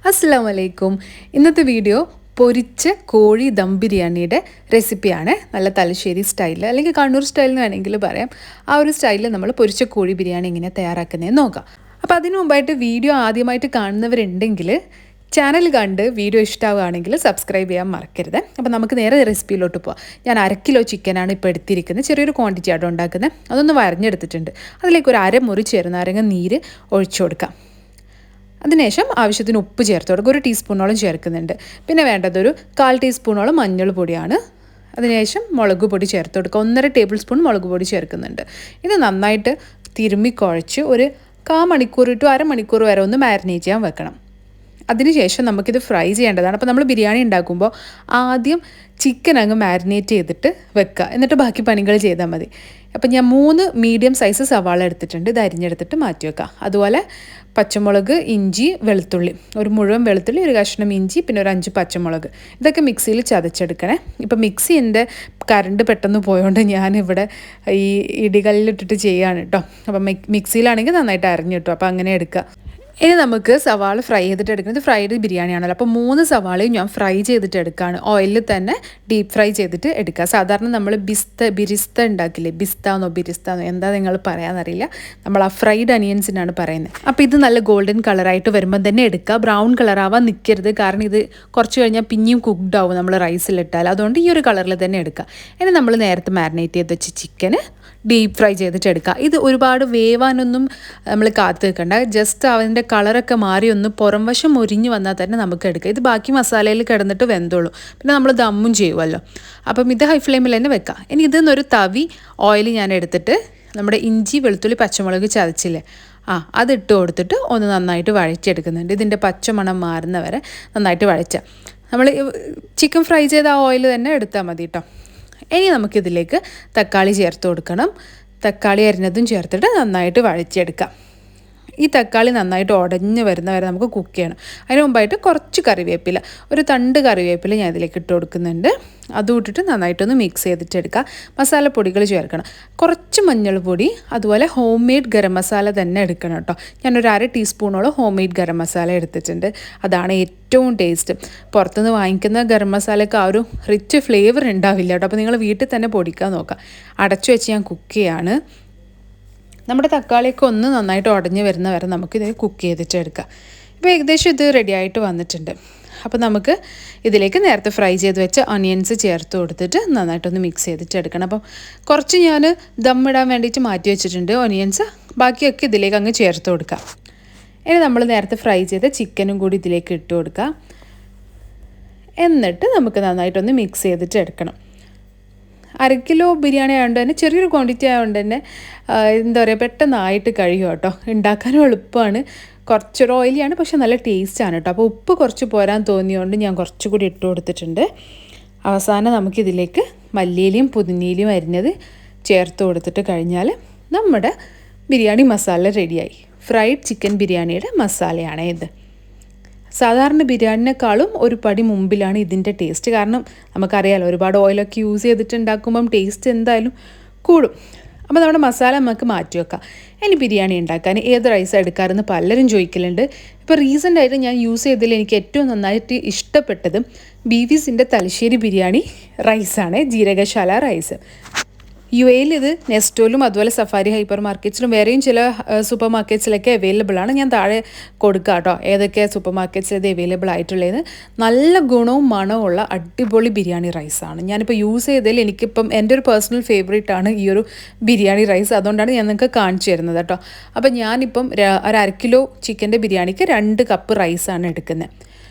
അസ്സലാമു അലൈക്കും. ഇന്നത്തെ വീഡിയോ പൊരിച്ച കോഴി ദം ബിരിയാണിയുടെ റെസിപ്പിയാണ്. നല്ല തലശ്ശേരി സ്റ്റൈലിൽ അല്ലെങ്കിൽ കണ്ണൂർ സ്റ്റൈലിൽ എന്ന് വേണമെങ്കിൽ പറയാം. ആ ഒരു സ്റ്റൈലിൽ നമ്മൾ പൊരിച്ച കോഴി ബിരിയാണി എങ്ങനെ തയ്യാറാക്കുന്നതെന്ന് നോക്കാം. അപ്പോൾ അതിനു മുമ്പായിട്ട് വീഡിയോ ആദ്യമായിട്ട് കാണുന്നവരുണ്ടെങ്കിൽ ചാനൽ കണ്ട് വീഡിയോ ഇഷ്ടമാവുകയാണെങ്കിൽ സബ്സ്ക്രൈബ് ചെയ്യാൻ മറക്കരുത്. അപ്പോൾ നമുക്ക് നേരെ റെസിപ്പിയിലോട്ട് പോകാം. ഞാൻ 1/2 കിലോ ചിക്കനാണ് ഇപ്പോൾ എടുത്തിരിക്കുന്നത്. ചെറിയൊരു ക്വാണ്ടിറ്റി ആട്ടോ ഉണ്ടാക്കുന്നത്. അതൊന്ന് വരഞ്ഞെടുത്തിട്ടുണ്ട്. അതിലേക്ക് ഒരു അരമുറി ചെറുനാരങ്ങ നീര് ഒഴിച്ചു കൊടുക്കാം. അതിനുശേഷം ആവശ്യത്തിന് ഉപ്പ് ചേർത്ത് കൊടുക്കുക. 1 ടീസ്പൂണോളം ചേർക്കുന്നുണ്ട്. പിന്നെ വേണ്ടതൊരു 1/4 ടീസ്പൂണോളം മഞ്ഞൾ പൊടിയാണ്. അതിനുശേഷം മുളക് പൊടി ചേർത്ത് കൊടുക്കുക. 1.5 ടേബിൾ സ്പൂൺ മുളക് പൊടി ചേർക്കുന്നുണ്ട്. ഇത് നന്നായിട്ട് തിരുമ്മി കുഴച്ച് ഒരു 1/4 മണിക്കൂർ ടു അരമണിക്കൂർ വരെ ഒന്ന് മാരിനേറ്റ് ചെയ്യാൻ വെക്കണം. അതിനുശേഷം നമുക്കിത് ഫ്രൈ ചെയ്യേണ്ടതാണ്. അപ്പോൾ നമ്മൾ ബിരിയാണി ഉണ്ടാക്കുമ്പോൾ ആദ്യം ചിക്കൻ അങ്ങ് മാരിനേറ്റ് ചെയ്തിട്ട് വെക്കുക, എന്നിട്ട് ബാക്കി പണികൾ ചെയ്താൽ മതി. അപ്പം ഞാൻ 3 മീഡിയം സൈസ് സവാള എടുത്തിട്ടുണ്ട്. ഇത് അരിഞ്ഞെടുത്തിട്ട് മാറ്റി വെക്കാം. അതുപോലെ പച്ചമുളക്, ഇഞ്ചി, വെളുത്തുള്ളി, ഒരു മുഴുവൻ വെളുത്തുള്ളി, ഒരു കഷ്ണം ഇഞ്ചി, പിന്നെ ഒരു 5 പച്ചമുളക്, ഇതൊക്കെ മിക്സിയിൽ ചതച്ചെടുക്കണേ. ഇപ്പം മിക്സി എൻ്റെ കറണ്ട് പെട്ടെന്ന് പോയതുകൊണ്ട് ഞാനിവിടെ ഈ ഇടികല്ലിലിട്ടിട്ട് ചെയ്യുകയാണ് കേട്ടോ. അപ്പം മിക്സിയിലാണെങ്കിൽ നന്നായിട്ട് അരിഞ്ഞു കിട്ടും. അപ്പോൾ അങ്ങനെ എടുക്കുക. ഇനി നമുക്ക് സവാള ഫ്രൈ ചെയ്തിട്ട് എടുക്കുന്നത് ഫ്രൈഡ് ബിരിയാണിയാണല്ലോ. അപ്പോൾ 3 സവാളയും ഞാൻ ഫ്രൈ ചെയ്തിട്ട് എടുക്കുകയാണ്. ഓയിലിൽ തന്നെ ഡീപ്പ് ഫ്രൈ ചെയ്തിട്ട് എടുക്കുക. സാധാരണ നമ്മൾ ബിരിസ്ത ഉണ്ടാക്കില്ലേ, ബിസ്താന്നോ ബിരിസ്താന്നോ എന്താ നിങ്ങൾ പറയാമെന്നറിയില്ല. നമ്മൾ ആ ഫ്രൈഡ് അനിയൻസിനാണ് പറയുന്നത്. അപ്പോൾ ഇത് നല്ല ഗോൾഡൻ കളറായിട്ട് വരുമ്പോൾ തന്നെ എടുക്കുക. ബ്രൗൺ കളറാവാൻ നിൽക്കരുത്, കാരണം ഇത് കുറച്ച് കഴിഞ്ഞാൽ പിന്നെയും കുക്ക്ഡ് ആവും നമ്മൾ റൈസിലിട്ടാൽ. അതുകൊണ്ട് ഈ ഒരു കളറിൽ തന്നെ എടുക്കുക. ഇനി നമ്മൾ നേരത്തെ മാരിനേറ്റ് ചെയ്ത് വെച്ച ചിക്കന് ഡീപ്പ് ഫ്രൈ ചെയ്തിട്ട് എടുക്കുക. ഇത് ഒരുപാട് വേവാനൊന്നും നമ്മൾ കാത്തു നിൽക്കണ്ട. ജസ്റ്റ് അതിൻ്റെ കളറൊക്കെ മാറി ഒന്ന് പുറം വശം മുരിഞ്ഞ് വന്നാൽ തന്നെ നമുക്ക് എടുക്കാം. ഇത് ബാക്കി മസാലയിൽ കിടന്നിട്ട് വെന്തോളൂ. പിന്നെ നമ്മൾ ദമ്മും ചെയ്യുമല്ലോ. അപ്പം ഇത് ഹൈ ഫ്ലെയിമിൽ തന്നെ വെക്കാം. ഇനി ഇതിന്നൊരു തവി ഓയിൽ ഞാൻ എടുത്തിട്ട് നമ്മുടെ ഇഞ്ചി, വെളുത്തുള്ളി, പച്ചമുളക് ചതച്ചില്ലേ, അതിട്ട് കൊടുത്തിട്ട് ഒന്ന് നന്നായിട്ട് വഴച്ചെടുക്കുന്നുണ്ട്. ഇതിൻ്റെ പച്ചമണം മാറുന്നവരെ നന്നായിട്ട് വഴച്ച നമ്മൾ ചിക്കൻ ഫ്രൈ ചെയ്ത ആ ഓയിൽ തന്നെ എടുത്താൽ മതി കേട്ടോ. ഇനി നമുക്കിതിലേക്ക് തക്കാളി ചേർത്ത് കൊടുക്കണം. തക്കാളി അരിഞ്ഞതും ചേർത്തിട്ട് നന്നായിട്ട് വഴച്ചെടുക്കാം. ഈ തക്കാളി നന്നായിട്ട് ഉടഞ്ഞ് വരുന്നവരെ നമുക്ക് കുക്ക് ചെയ്യണം. അതിന് മുമ്പായിട്ട് കുറച്ച് കറിവേപ്പില, ഒരു തണ്ട് കറിവേപ്പില ഞാൻ ഇതിലേക്ക് ഇട്ട് കൊടുക്കുന്നുണ്ട്. അതും ഇട്ടിട്ട് നന്നായിട്ടൊന്ന് മിക്സ് ചെയ്തിട്ടെടുക്കുക. മസാലപ്പൊടികൾ ചേർക്കണം. കുറച്ച് മഞ്ഞൾപ്പൊടി, അതുപോലെ ഹോം മെയ്ഡ് ഗരം മസാല തന്നെ എടുക്കണം കേട്ടോ. ഞാനൊരു 1/2 ടീസ്പൂണോളം ഹോം മെയ്ഡ് ഗരം മസാല എടുത്തിട്ടുണ്ട്. അതാണ് ഏറ്റവും ടേസ്റ്റ്. പുറത്തുനിന്ന് വാങ്ങിക്കുന്ന ഗരം മസാലയ്ക്ക് ആ ഒരു റിച്ച് ഫ്ലേവർ ഉണ്ടാവില്ല കേട്ടോ. അപ്പോൾ നിങ്ങൾ വീട്ടിൽ തന്നെ പൊടിക്കാൻ നോക്കുക. അടച്ചു വെച്ച് ഞാൻ കുക്ക് ചെയ്യാണ്. നമ്മുടെ തക്കാളിയൊക്കെ ഒന്ന് നന്നായിട്ട് ഉടഞ്ഞ് വരുന്ന വരെ നമുക്കിത് കുക്ക് ചെയ്തിട്ട് എടുക്കാം. ഇപ്പോൾ ഏകദേശം ഇത് റെഡി ആയിട്ട് വന്നിട്ടുണ്ട്. അപ്പോൾ നമുക്ക് ഇതിലേക്ക് നേരത്തെ ഫ്രൈ ചെയ്ത് വെച്ച ഒനിയൻസ് ചേർത്ത് കൊടുത്തിട്ട് നന്നായിട്ടൊന്ന് മിക്സ് ചെയ്തിട്ട് എടുക്കണം. അപ്പം കുറച്ച് ഞാൻ ദമ്മിടാൻ വേണ്ടിയിട്ട് മാറ്റി വെച്ചിട്ടുണ്ട് ഒനിയൻസ്. ബാക്കിയൊക്കെ ഇതിലേക്ക് അങ്ങ് ചേർത്ത് കൊടുക്കാം. ഇനി നമ്മൾ നേരത്തെ ഫ്രൈ ചെയ്ത ചിക്കനും കൂടി ഇതിലേക്ക് ഇട്ട് കൊടുക്കുക. എന്നിട്ട് നമുക്ക് നന്നായിട്ടൊന്ന് മിക്സ് ചെയ്തിട്ട് എടുക്കണം. 1/2 കിലോ ബിരിയാണി ആയതുകൊണ്ട് തന്നെ ചെറിയൊരു ക്വാണ്ടിറ്റി ആയതുകൊണ്ട് തന്നെ എന്താ പറയുക, പെട്ടെന്നായിട്ട് കഴിയും കേട്ടോ. ഉണ്ടാക്കാനും എളുപ്പമാണ്. കുറച്ചൊരു ഓയിലിയാണ്, പക്ഷെ നല്ല ടേസ്റ്റാണ് കേട്ടോ. അപ്പോൾ ഉപ്പ് കുറച്ച് പോരാൻ തോന്നിയതുകൊണ്ട് ഞാൻ കുറച്ചുകൂടി ഇട്ട് കൊടുത്തിട്ടുണ്ട്. അവസാനം നമുക്കിതിലേക്ക് മല്ലിയിലയും പുതിനയിലയും അരിഞ്ഞത് ചേർത്ത് കൊടുത്തിട്ട് കഴിഞ്ഞാൽ നമ്മുടെ ബിരിയാണി മസാല റെഡിയായി. ഫ്രൈഡ് ചിക്കൻ ബിരിയാണിയുടെ മസാലയാണ് ഇത്. സാധാരണ ബിരിയാണിനേക്കാളും ഒരു പടി മുമ്പിലാണ് ഇതിൻ്റെ ടേസ്റ്റ്. കാരണം നമുക്കറിയാമല്ലോ, ഒരുപാട് ഓയിലൊക്കെ യൂസ് ചെയ്തിട്ട് ഉണ്ടാക്കുമ്പം ടേസ്റ്റ് എന്തായാലും കൂടും. അപ്പോൾ നമ്മുടെ മസാല നമുക്ക് മാറ്റി വെക്കാം. ഇനി ബിരിയാണി ഉണ്ടാക്കാൻ ഏത് റൈസാണ് എടുക്കാറെന്ന് പലരും ചോദിക്കലുണ്ട്. ഇപ്പോൾ റീസെൻ്റായിട്ട് ഞാൻ യൂസ് ചെയ്തതിൽ എനിക്ക് ഏറ്റവും നന്നായിട്ട് ഇഷ്ടപ്പെട്ടത് ബീവീസിൻ്റെ തലശ്ശേരി ബിരിയാണി റൈസാണ്, ജീരകശാല റൈസ്. UAE ഇത് നെസ്റ്റോയിലും അതുപോലെ സഫാരി ഹൈപ്പർ മാർക്കറ്റ്സിലും വേറെയും ചില സൂപ്പർ മാർക്കറ്റ്സിലൊക്കെ അവൈലബിൾ ആണ്. ഞാൻ താഴെ കൊടുക്കാം കേട്ടോ ഏതൊക്കെ സൂപ്പർ മാർക്കറ്റ്സിൽ ഇത് അവൈലബിൾ ആയിട്ടുള്ളത്. നല്ല ഗുണവും മണവും ഉള്ള അടിപൊളി ബിരിയാണി റൈസാണ്. ഞാനിപ്പോൾ യൂസ് ചെയ്തതിൽ എനിക്കിപ്പം എൻ്റെ ഒരു പേഴ്സണൽ ഫേവറേറ്റ് ആണ് ഈ ഒരു ബിരിയാണി റൈസ്. അതുകൊണ്ടാണ് ഞാൻ നിങ്ങൾക്ക് കാണിച്ചു തരുന്നത് കേട്ടോ. അപ്പം ഞാനിപ്പം ഒരു 1/2 കിലോ ചിക്കൻ്റെ ബിരിയാണിക്ക് 2 കപ്പ് റൈസാണ് എടുക്കുന്നത്.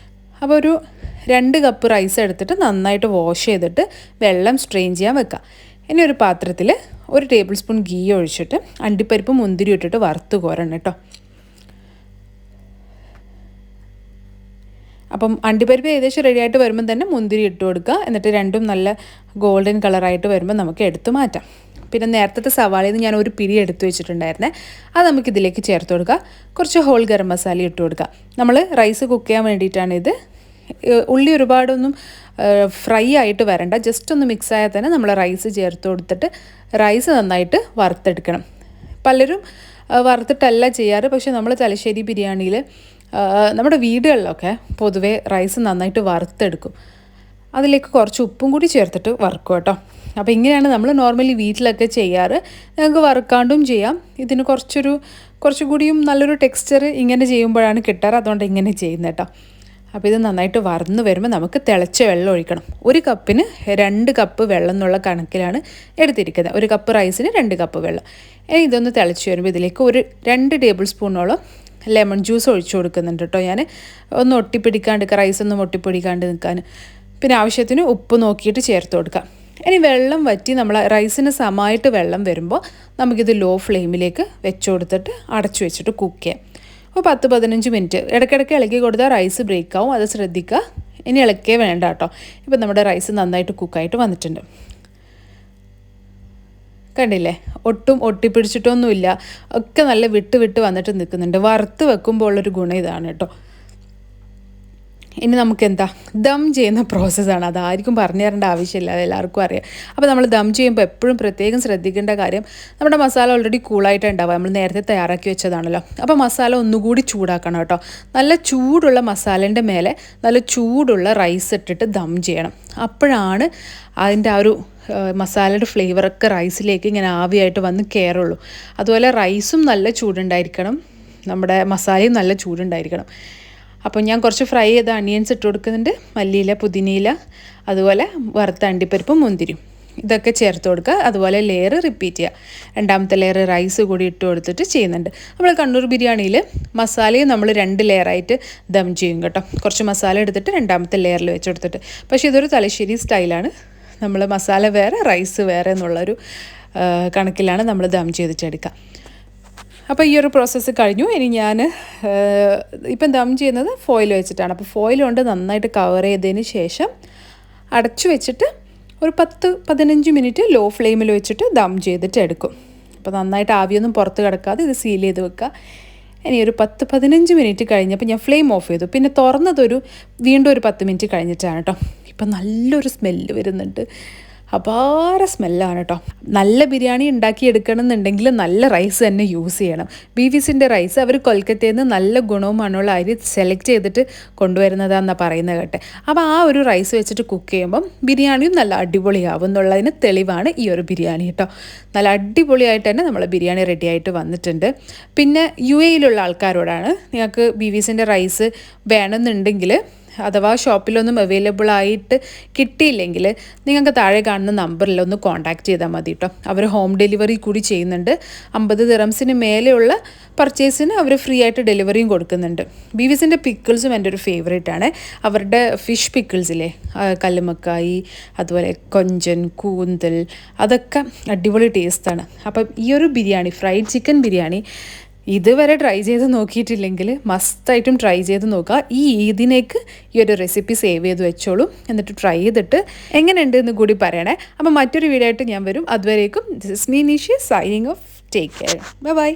അപ്പോൾ ഒരു 2 കപ്പ് റൈസ് എടുത്തിട്ട് നന്നായിട്ട് വാഷ് ചെയ്തിട്ട് വെള്ളം സ്ട്രെയിൻ ചെയ്യാൻ വെക്കാം. ഇനി ഒരു പാത്രത്തിൽ 1 ടേബിൾ സ്പൂൺ ഗീ ഒഴിച്ചിട്ട് അണ്ടിപ്പരിപ്പ് മുന്തിരി ഇട്ടിട്ട് വറുത്ത് കോരണം കേട്ടോ. അപ്പം അണ്ടിപ്പരിപ്പ് ഏകദേശം റെഡി ആയിട്ട് വരുമ്പം തന്നെ മുന്തിരി ഇട്ട് കൊടുക്കുക. എന്നിട്ട് രണ്ടും നല്ല ഗോൾഡൻ കളറായിട്ട് വരുമ്പോൾ നമുക്ക് എടുത്തു മാറ്റാം. പിന്നെ നേരത്തെ സവാളയിൽ നിന്ന് ഞാൻ ഒരു പിരി എടുത്തു വെച്ചിട്ടുണ്ടായിരുന്നേ, അത് നമുക്കിതിലേക്ക് ചേർത്ത് കൊടുക്കുക. കുറച്ച് ഹോൾ ഗരം മസാല ഇട്ട് കൊടുക്കുക. നമ്മൾ റൈസ് കുക്ക് ചെയ്യാൻ വേണ്ടിയിട്ടാണ് ഇത്. ഉള്ളി ഒരുപാടൊന്നും ഫ്രൈ ആയിട്ട് വരണ്ട, ജസ്റ്റ് ഒന്ന് മിക്സ് ആയാൽ തന്നെ നമ്മൾ റൈസ് ചേർത്ത് കൊടുത്തിട്ട് റൈസ് നന്നായിട്ട് വറുത്തെടുക്കണം. പലരും വറുത്തിട്ടല്ല ചെയ്യാറ്, പക്ഷേ നമ്മൾ തലശ്ശേരി ബിരിയാണിയിൽ നമ്മുടെ വീടുകളിലൊക്കെ പൊതുവേ റൈസ് നന്നായിട്ട് വറുത്തെടുക്കും. അതിലേക്ക് കുറച്ച് ഉപ്പും കൂടി ചേർത്തിട്ട് വറുക്കും കേട്ടോ. അപ്പോൾ ഇങ്ങനെയാണ് നമ്മൾ നോർമലി വീട്ടിലൊക്കെ ചെയ്യാറ്. ഞങ്ങൾക്ക് വറുക്കാണ്ടും ചെയ്യാം. ഇതിന് കുറച്ചുകൂടിയും നല്ലൊരു ടെക്സ്ചർ ഇങ്ങനെ ചെയ്യുമ്പോഴാണ് കിട്ടാറ്. അതുകൊണ്ട് ഇങ്ങനെ ചെയ്യുന്നത് കേട്ടോ. അപ്പോൾ ഇത് നന്നായിട്ട് വറന്ന് വരുമ്പോൾ നമുക്ക് തിളച്ച വെള്ളം ഒഴിക്കണം. 1 കപ്പിന് 2 കപ്പ് വെള്ളം എന്നുള്ള കണക്കിലാണ് എടുത്തിരിക്കുന്നത്. 1 കപ്പ് റൈസിന് 2 കപ്പ് വെള്ളം. ഇനി ഇതൊന്ന് തിളച്ച് വരുമ്പോൾ ഇതിലേക്ക് ഒരു 2 ടേബിൾ സ്പൂണോളം ലെമൺ ജ്യൂസ് ഒഴിച്ചു കൊടുക്കുന്നുണ്ട് കേട്ടോ. ഞാൻ ഒന്ന് ഒട്ടിപ്പിടിക്കാണ്ട് റൈസൊന്നും ഒട്ടിപ്പിടിക്കാണ്ട് നിൽക്കാൻ. പിന്നെ ആവശ്യത്തിന് ഉപ്പ് നോക്കിയിട്ട് ചേർത്ത് കൊടുക്കാം. ഇനി വെള്ളം വറ്റി നമ്മൾ റൈസിന് സമമായിട്ട് വെള്ളം വരുമ്പോൾ നമുക്കിത് ലോ ഫ്ലെയിമിലേക്ക് വെച്ച് കൊടുത്തിട്ട് അടച്ചു വെച്ചിട്ട് കുക്ക് ചെയ്യാം. അപ്പോൾ 10-15 മിനിറ്റ് ഇടയ്ക്കിടയ്ക്ക് ഇളക്കി കൊടുത്താൽ റൈസ് ബ്രേക്ക് ആവും. അത് ശ്രദ്ധിക്കുക. ഇനി ഇളക്കേ വേണ്ട കേട്ടോ. ഇപ്പം നമ്മുടെ റൈസ് നന്നായിട്ട് കുക്കായിട്ട് വന്നിട്ടുണ്ട്. കണ്ടില്ലേ, ഒട്ടും ഒട്ടിപ്പിടിച്ചിട്ടൊന്നുമില്ല. ഒക്കെ നല്ല വിട്ട് വന്നിട്ട് നിൽക്കുന്നുണ്ട്. വറുത്ത് വെക്കുമ്പോൾ ഉള്ളൊരു ഗുണം ഇതാണ് കേട്ടോ. ഇനി നമുക്ക് എന്താ ദം ചെയ്യുന്ന പ്രോസസ്സാണ്. അതായിരിക്കും പറഞ്ഞു തരേണ്ട ആവശ്യമില്ല, അതെല്ലാവർക്കും അറിയാം. അപ്പോൾ നമ്മൾ ദം ചെയ്യുമ്പോൾ എപ്പോഴും പ്രത്യേകം ശ്രദ്ധിക്കേണ്ട കാര്യം, നമ്മുടെ മസാല ഓൾറെഡി കൂളായിട്ട് ഉണ്ടാവുക. നമ്മൾ നേരത്തെ തയ്യാറാക്കി വെച്ചതാണല്ലോ. അപ്പോൾ മസാല ഒന്നുകൂടി ചൂടാക്കണം കേട്ടോ. നല്ല ചൂടുള്ള മസാലേൻ്റെ മേലെ നല്ല ചൂടുള്ള റൈസ് ഇട്ടിട്ട് ദം ചെയ്യണം. അപ്പോഴാണ് അതിൻ്റെ ആ ഒരു മസാലയുടെ ഫ്ലേവറൊക്കെ റൈസിലേക്ക് ഇങ്ങനെ ആവിയായിട്ട് വന്ന് കയറുള്ളൂ. അതുപോലെ റൈസും നല്ല ചൂടുണ്ടായിരിക്കണം, നമ്മുടെ മസാലയും നല്ല ചൂടുണ്ടായിരിക്കണം. അപ്പോൾ ഞാൻ കുറച്ച് ഫ്രൈ ചെയ്ത അണിയൻസ് ഇട്ട് കൊടുക്കുന്നുണ്ട്. മല്ലിയില, പുതിനയില, അതുപോലെ വറുത്ത അണ്ടിപ്പരിപ്പും മുന്തിരിയും ഇതൊക്കെ ചേർത്ത് കൊടുക്കുക. അതുപോലെ ലെയർ റിപ്പീറ്റ് ചെയ്യുക. 2ാമത്തെ ലെയർ റൈസ് കൂടി ഇട്ട് കൊടുത്തിട്ട് ചെയ്യുന്നുണ്ട്. നമ്മൾ കണ്ണൂർ ബിരിയാണിയിൽ മസാലയും നമ്മൾ 2 ലെയറായിട്ട് ദം ചെയ്യും കേട്ടോ. കുറച്ച് മസാല എടുത്തിട്ട് 2ാമത്തെ ലെയറിൽ വെച്ച് കൊടുത്തിട്ട്. പക്ഷേ ഇതൊരു തലശ്ശേരി സ്റ്റൈലാണ്. നമ്മൾ മസാല വേറെ റൈസ് വേറെ എന്നുള്ളൊരു കണക്കിലാണ് നമ്മൾ ദം ചെയ്തിട്ടെടുക്കുക. അപ്പോൾ ഈ ഒരു പ്രോസസ്സ് കഴിഞ്ഞു. ഇനി ഞാൻ ഇപ്പം ദം ചെയ്യുന്നത് ഫോയിൽ വെച്ചിട്ടാണ്. അപ്പോൾ ഫോയിൽ കൊണ്ട് നന്നായിട്ട് കവർ ചെയ്തതിന് ശേഷം അടച്ചു വെച്ചിട്ട് ഒരു 10-15 മിനിറ്റ് ലോ ഫ്ലെയിമിൽ വെച്ചിട്ട് ദം ചെയ്തിട്ട് എടുക്കും. അപ്പോൾ നന്നായിട്ട് ആവിയൊന്നും പുറത്ത് കിടക്കാതെ ഇത് സീൽ ചെയ്ത് വെക്കുക. ഇനി ഒരു 10-15 മിനിറ്റ് കഴിഞ്ഞപ്പോൾ ഞാൻ ഫ്ലെയിം ഓഫ് ചെയ്തു. പിന്നെ തുറന്നതൊരു വീണ്ടും ഒരു 10 മിനിറ്റ് കഴിഞ്ഞിട്ടാണ് കേട്ടോ. ഇപ്പം നല്ലൊരു സ്മെല്ല് വരുന്നുണ്ട്. അപാര സ്മെല്ലാണ് കേട്ടോ. നല്ല ബിരിയാണി ഉണ്ടാക്കിയെടുക്കണം എന്നുണ്ടെങ്കിൽ നല്ല റൈസ് തന്നെ യൂസ് ചെയ്യണം. ബീഫീസിൻ്റെ റൈസ് അവർ കൊൽക്കത്തയിൽ നിന്ന് നല്ല ഗുണവും മണമുള്ള അരി സെലക്ട് ചെയ്തിട്ട് കൊണ്ടുവരുന്നതാണെന്നാണ് പറയുന്നത് കേട്ടെ. അപ്പോൾ ആ ഒരു റൈസ് വെച്ചിട്ട് കുക്ക് ചെയ്യുമ്പം ബിരിയാണിയും നല്ല അടിപൊളിയാവും എന്നുള്ളതിന് തെളിവാണ് ഈ ഒരു ബിരിയാണി കേട്ടോ. നല്ല അടിപൊളിയായിട്ട് തന്നെ നമ്മൾ ബിരിയാണി റെഡി ആയിട്ട് വന്നിട്ടുണ്ട്. പിന്നെ UAE ആൾക്കാരോടാണ്, നിങ്ങൾക്ക് ബീഫീസിൻ്റെ റൈസ് വേണമെന്നുണ്ടെങ്കിൽ അഥവാ ഷോപ്പിലൊന്നും അവൈലബിൾ ആയിട്ട് കിട്ടിയില്ലെങ്കിൽ നിങ്ങൾക്ക് താഴെ കാണുന്ന നമ്പറിലൊന്ന് കോൺടാക്റ്റ് ചെയ്താൽ മതി കേട്ടോ. അവർ ഹോം ഡെലിവറി കൂടി ചെയ്യുന്നുണ്ട്. 50 ദിറംസിന് മേലെയുള്ള പർച്ചേസിന് അവർ ഫ്രീ ആയിട്ട് ഡെലിവറിയും കൊടുക്കുന്നുണ്ട്. ബീഫീസിൻ്റെ പിക്കിൾസും എൻ്റെ ഒരു ഫേവറേറ്റ് ആണ്. അവരുടെ ഫിഷ് പിക്കിൾസില്ലേ, കല്ലുമക്കായി, അതുപോലെ കൊഞ്ചൻ, കൂന്തൽ, അതൊക്കെ അടിപൊളി ടേസ്റ്റാണ്. അപ്പം ഈ ഒരു ബിരിയാണി, ഫ്രൈഡ് ചിക്കൻ ബിരിയാണി ഇതുവരെ ട്രൈ ചെയ്ത് നോക്കിയിട്ടില്ലെങ്കിൽ മസ്റ്റായിട്ടും ട്രൈ ചെയ്ത് നോക്കുക. ഈ ഈദിനേക്ക് ഈ ഒരു റെസിപ്പി സേവ് ചെയ്ത് വെച്ചോളൂ. എന്നിട്ട് ട്രൈ ചെയ്തിട്ട് എങ്ങനെയുണ്ട് എന്ന് കൂടി പറയണേ. അപ്പോൾ മറ്റൊരു വീഡിയോ ആയിട്ട് ഞാൻ വരും. അതുവരേക്കും this is me Nishi signing off. Take care. Bye bye.